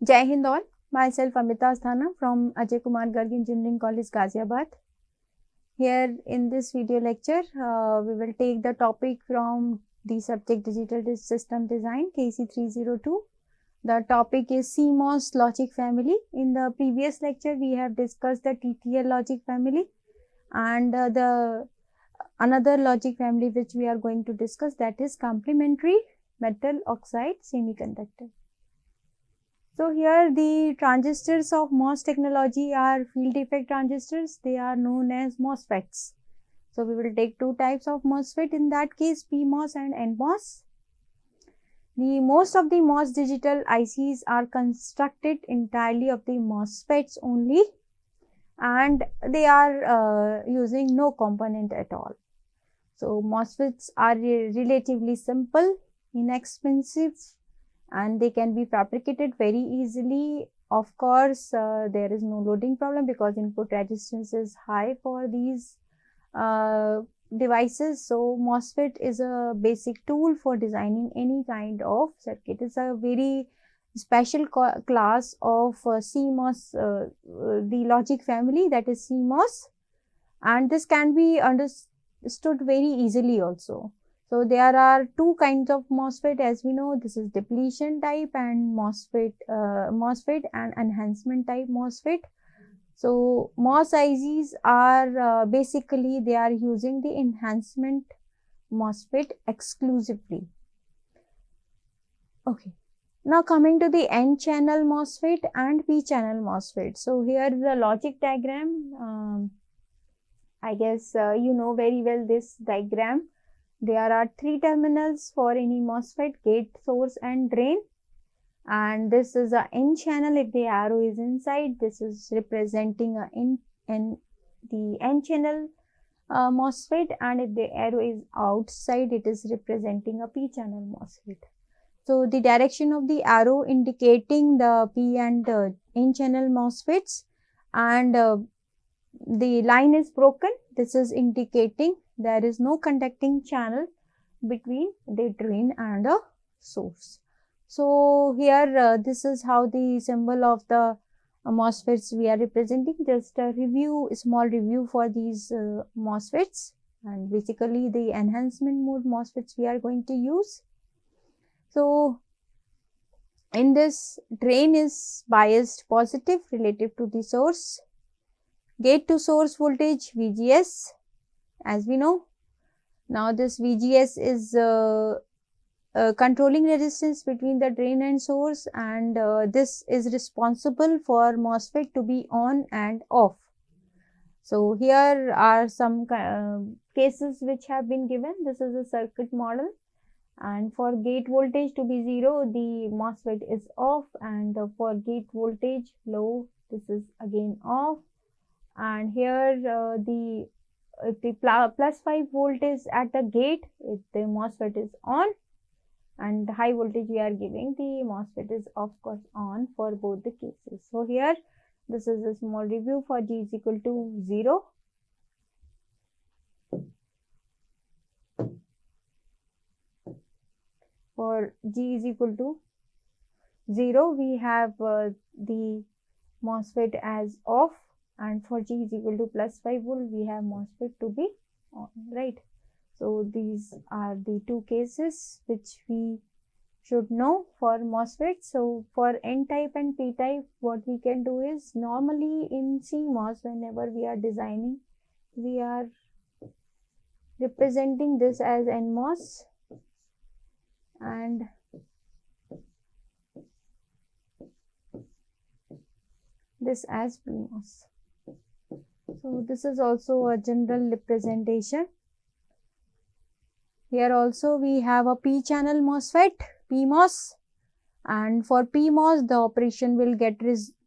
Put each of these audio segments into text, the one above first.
Jai Hind all. Myself Amita Asthana from Ajay Kumar Garg Engineering College, Ghaziabad. Here in this video lecture, we will take the topic from the subject Digital System Design KC 302. The topic is CMOS logic family. In the previous lecture, we have discussed the TTL logic family and the another logic family which we are going to discuss, that is complementary metal oxide semiconductor. So here the transistors of MOS technology are field effect transistors. They are known as Mosfets. So we will take two types of Mosfet, in that case Pmos and Nmos. The most of the MOS digital ICs are constructed entirely of the Mosfets only, and they are using no component at all. So Mosfets are relatively simple, inexpensive, and they can be fabricated very easily. Of course, there is no loading problem because input resistance is high for these devices. So MOSFET is a basic tool for designing any kind of circuit. It's a very special class of CMOS, the logic family, that is CMOS, and this can be understood very easily also. So there are two kinds of MOSFET, as we know. This is depletion type and MOSFET and enhancement type MOSFET. So MOS ICs are basically they are using the enhancement MOSFET exclusively. Okay. Now coming to the N channel MOSFET and P channel MOSFET. So here is the logic diagram. I guess you know very well this diagram. There are three terminals for any MOSFET: gate, source and drain. And this is a N channel. If the arrow is inside, this is representing the N channel MOSFET, and if the arrow is outside, it is representing a P channel MOSFET. So the direction of the arrow indicating the P and N channel MOSFETs, and the line is broken. This is indicating there is no conducting channel between the drain and the source. So here this is how the symbol of the MOSFETs we are representing. Just a small review for these MOSFETs, and basically the enhancement mode MOSFETs we are going to use. So in this, drain is biased positive relative to the source. Gate to source voltage VGS, as we know. Now this VGS is controlling resistance between the drain and source, and this is responsible for MOSFET to be on and off. So here are some cases which have been given. This is a circuit model, and for gate voltage to be 0, the MOSFET is off, and for gate voltage low, this is again off. And here if the plus 5 volt is at the gate, if the MOSFET is on, and high voltage we are giving, the MOSFET is of course on for both the cases. So here this is a small review for G is equal to 0. For G is equal to 0, we have the MOSFET as off, and for G is equal to plus 5 volt, we have MOSFET to be on, right? So these are the two cases which we should know for MOSFET. So for N type and P type, what we can do is, normally in CMOS, whenever we are designing, we are representing this as NMOS and this as PMOS. So this is also a general representation. Here also we have a P channel MOSFET, PMOS, and for PMOS the operation will get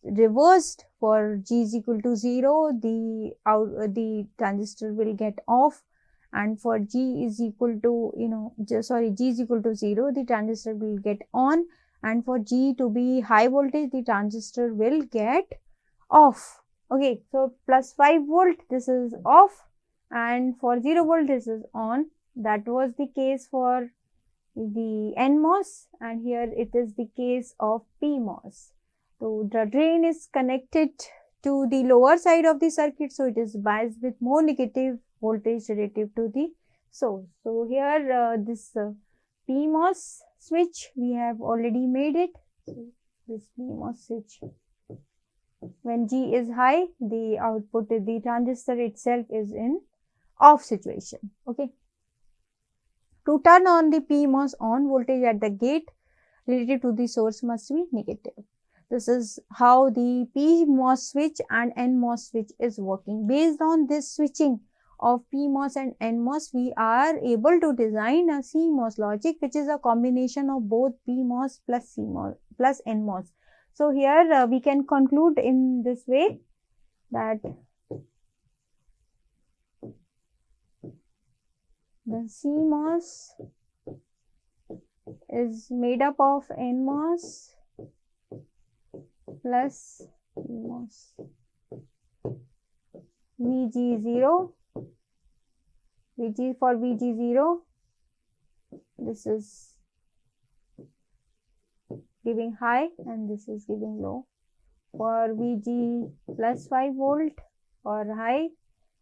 reversed. For G is equal to 0, the transistor will get off, and for G is equal to G is equal to 0, the transistor will get on, and for G to be high voltage, the transistor will get off. Okay, so plus 5 volt, this is off, and for 0 volt, this is on. That was the case for the NMOS, and here it is the case of PMOS. So the drain is connected to the lower side of the circuit, so it is biased with more negative voltage relative to the source. So here this Pmos switch, we have already made it. So this Pmos switch, when G is high, the output, the transistor itself is in off situation. Okay. To turn on the Pmos on, voltage at the gate relative to the source must be negative. This is how the Pmos switch and Nmos switch is working. Based on this switching of Pmos and Nmos, we are able to design a Cmos logic, which is a combination of both Pmos plus Cmos plus Nmos. So here we can conclude in this way that the Cmos is made up of Nmos plus Pmos. VG0, for VG0, this is giving high and this is giving low. For VG plus 5 volt or high,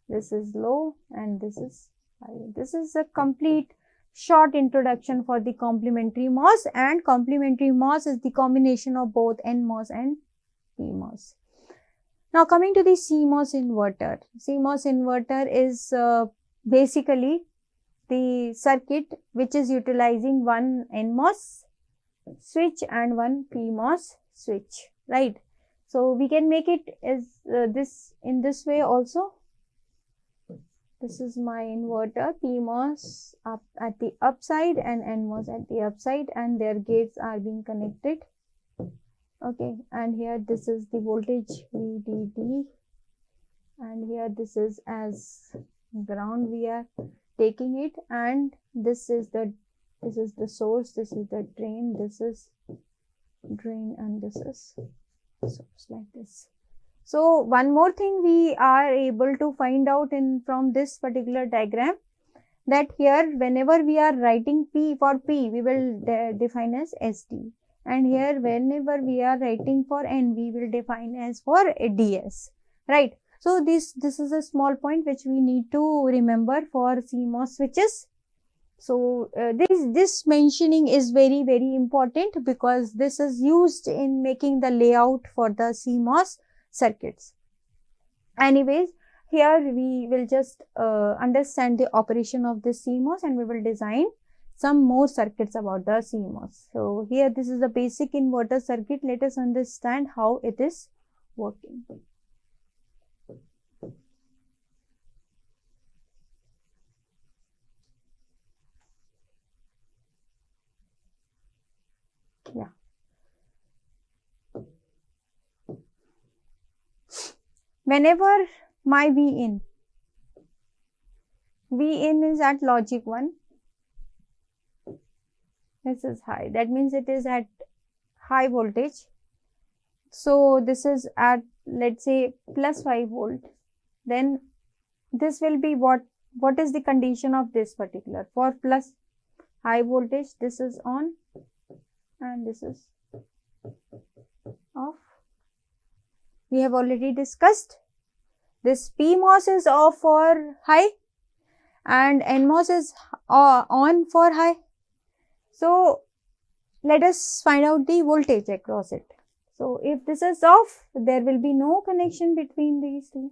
this is low and this is high. This is a complete short introduction for the complementary MOS, and complementary MOS is the combination of both NMOS and PMOS. Now coming to the CMOS inverter. CMOS inverter is basically the circuit which is utilizing one NMOS switch and one PMOS switch, right? So we can make it as in this way also. This is my inverter, PMOS up at the upside and NMOS at the upside, and their gates are being connected. Okay, and here this is the voltage VDD, and here this is as ground we are taking it, and this is the source, this is the drain, this is drain, and this is source, like this. So one more thing we are able to find out from this particular diagram, that here whenever we are writing P for P, we will define as SD, and here whenever we are writing for N, we will define as for DS, right? So this is a small point which we need to remember for CMOS switches. So this mentioning is very, very important, because this is used in making the layout for the CMOS circuits. Anyways, here we will just understand the operation of this CMOS, and we will design some more circuits about the CMOS. So here this is the basic inverter circuit. Let us understand how it is working. Yeah. Whenever my Vin is at logic 1, this is high, that means it is at high voltage. So this is at, let's say, plus 5 volt. Then this will be what is the condition of this particular? For plus high voltage, this is on and this is off. We have already discussed this PMOS is off for high and NMOS is on for high. So let us find out the voltage across it. So if this is off, there will be no connection between these two.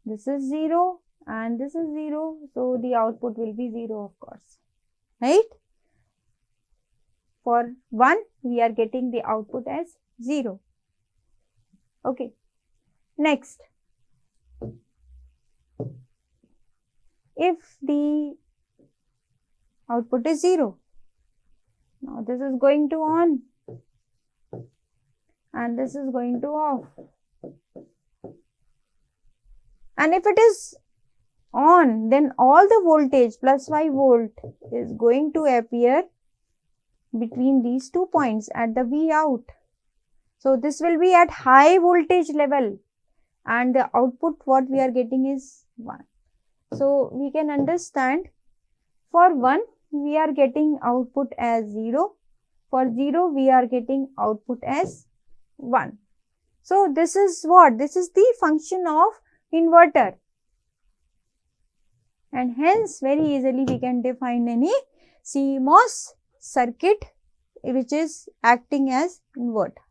This is 0 and this is 0. So the output will be 0, of course, right? For 1, we are getting the output as 0. Okay. Next, if the output is 0, now this is going to on and this is going to off. And if it is on, then all the voltage plus 5 volt is going to appear between these 2 points at the V out. So this will be at high voltage level, and the output what we are getting is 1. So we can understand, for 1 we are getting output as 0, for 0 we are getting output as 1. So this is what? This is the function of inverter. And hence very easily we can define any CMOS circuit which is acting as inverter.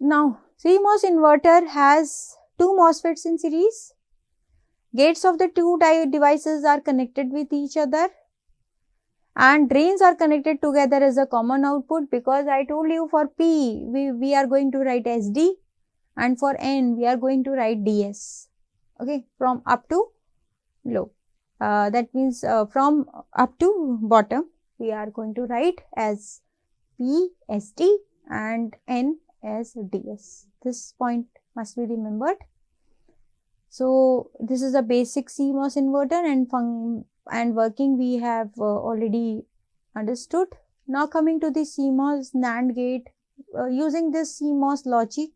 Now CMOS inverter has two MOSFETs in series. Gates of the two devices are connected with each other and drains are connected together as a common output, because I told you for P we are going to write SD and for N we are going to write DS. Okay, from up to low. That means from up to bottom we are going to write as P SD and N as DS. This point must be remembered. So this is a basic CMOS inverter and working we have already understood. Now coming to the CMOS NAND gate, using this CMOS logic,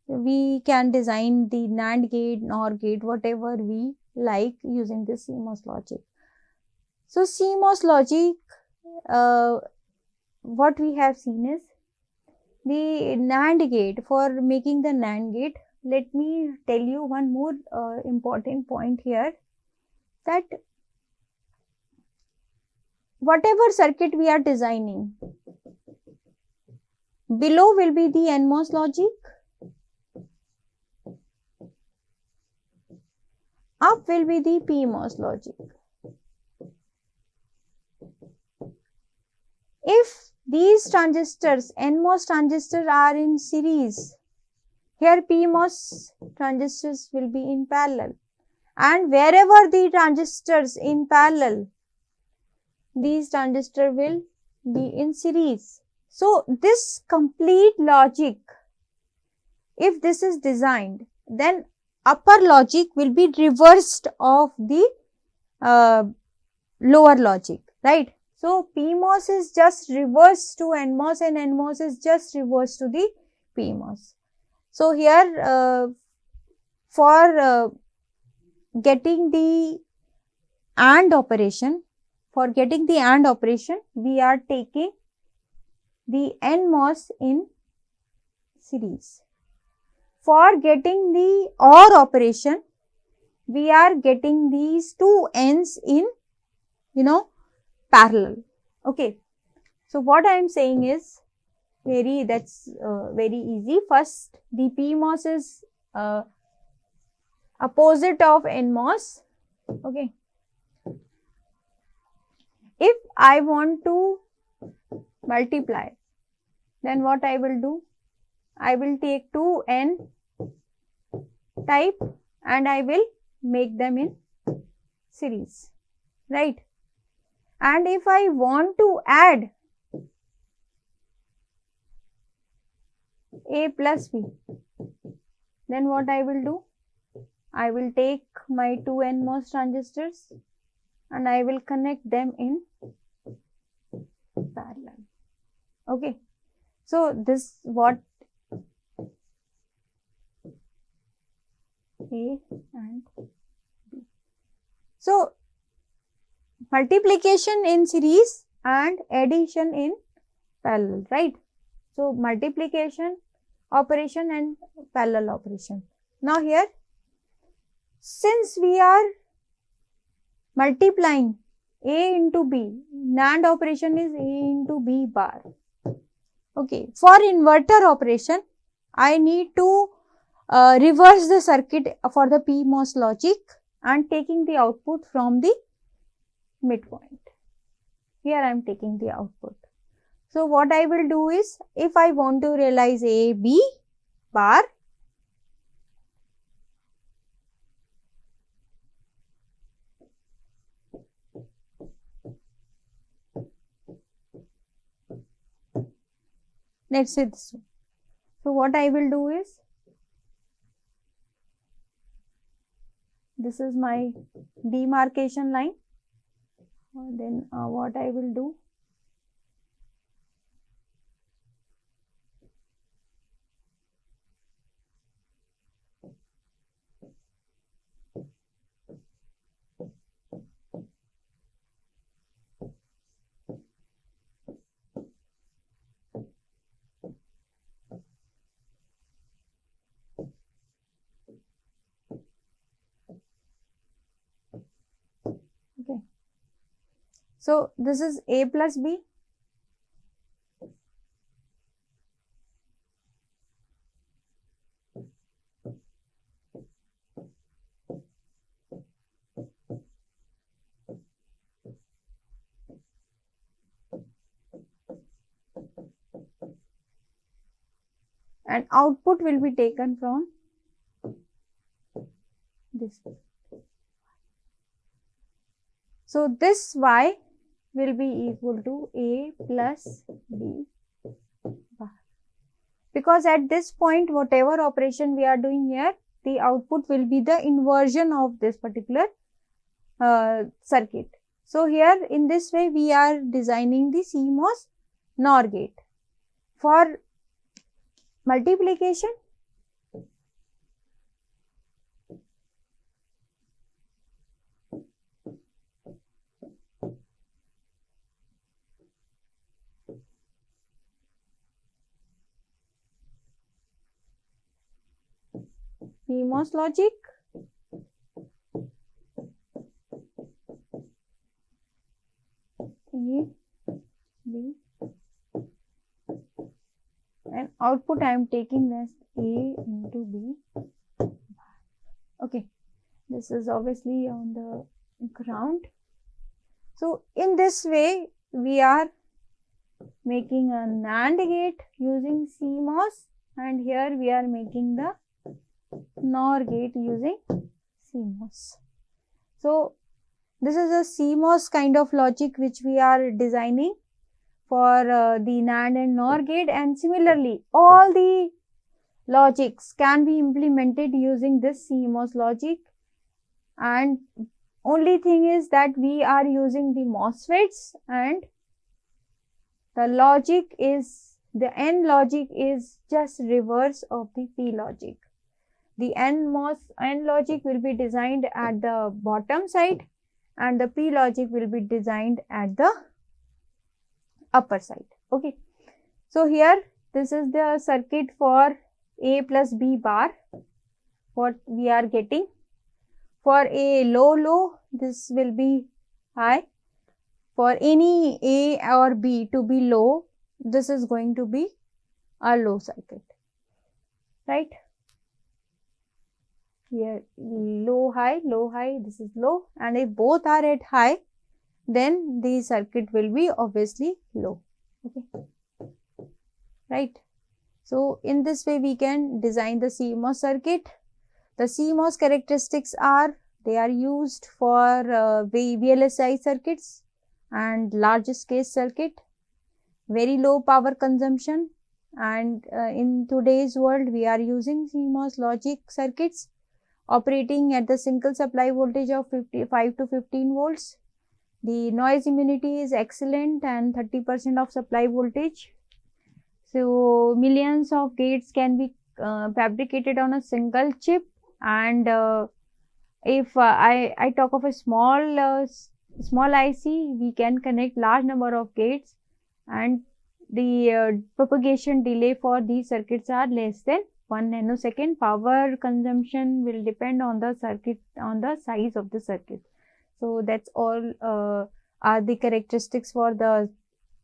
we can design the NAND gate, NOR gate, whatever we like using this CMOS logic. So CMOS logic, what we have seen is the NAND gate. For making the NAND gate, let me tell you one more important point here, that whatever circuit we are designing, below will be the NMOS logic, up will be the PMOS logic. If these transistors, NMOS transistors, are in series, here PMOS transistors will be in parallel, and wherever the transistors in parallel, these transistors will be in series. So this complete logic, if this is designed, then upper logic will be reversed of the lower logic, right? So PMOS is just reversed to NMOS and NMOS is just reversed to the PMOS. So here for getting the AND operation, we are taking the NMOS in series. For getting the OR operation, we are getting these two N's in, parallel. Okay. So what I am saying is that's very easy. First, the PMOS is opposite of NMOS. Okay. If I want to multiply, then what I will do? I will take two N type and I will make them in series, right? And if I want to add A plus B, then what I will do? I will take my two NMOS transistors and I will connect them in parallel. Okay. So this what A and B. So multiplication in series and addition in parallel, right? So multiplication operation and parallel operation. Now here, since we are multiplying A into B, NAND operation is A into B bar. Okay, for inverter operation, I need to reverse the circuit for the PMOS logic and taking the output from the midpoint. Here I am taking the output. So what I will do is, if I want to realize A, B bar, let's say this one. So what I will do is, this is my demarcation line. Then what I will do, So this is A plus B. And output will be taken from this. So this Y will be equal to A plus B bar. Because at this point, whatever operation we are doing here, the output will be the inversion of this particular circuit. So here in this way, we are designing the CMOS NOR gate. For multiplication, Pmos logic, A, B, and output I am taking as A into B. Okay, this is obviously on the ground. So in this way, we are making a NAND gate using CMOS, and here we are making the NOR gate using CMOS. So this is a CMOS kind of logic which we are designing for the NAND and NOR gate, and similarly all the logics can be implemented using this CMOS logic, and only thing is that we are using the Mosfets, and the logic is, the N logic is just reverse of the P logic. The N logic will be designed at the bottom side, and the P logic will be designed at the upper side. Okay. So here this is the circuit for A plus B bar, what we are getting. For a low, this will be high. For any A or B to be low, this is going to be a low circuit, right? Here low, high, this is low, and if both are at high, then the circuit will be obviously low. Okay, right? So in this way we can design the CMOS circuit. The CMOS characteristics are, they are used for VLSI circuits and largest case circuit, very low power consumption, and in today's world we are using CMOS logic circuits operating at the single supply voltage of 5 to 15 volts. The noise immunity is excellent and 30% of supply voltage. So millions of gates can be fabricated on a single chip, and if I talk of a small IC, we can connect large number of gates, and the propagation delay for these circuits are less than 1 nanosecond. Power consumption will depend on the circuit, on the size of the circuit. So that's all are the characteristics for the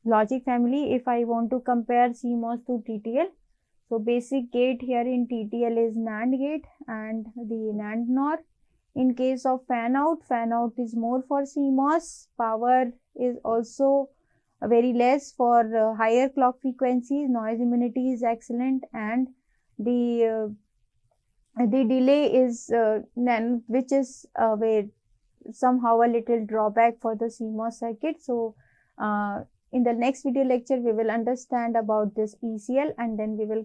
logic family. If I want to compare CMOS to TTL, so basic gate here in TTL is NAND gate and the NAND NOR. In case of fan out is more for CMOS. Power is also very less for higher clock frequencies. Noise immunity is excellent, and the delay is which is somehow a little drawback for the CMOS circuit. So in the next video lecture we will understand about this ECL, and then we will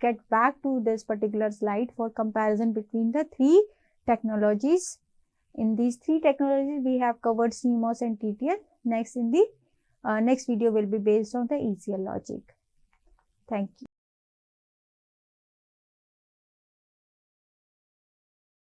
get back to this particular slide for comparison between the three technologies. In these three technologies we have covered CMOS and TTL. Next in the next video will be based on the ECL logic. Thank you.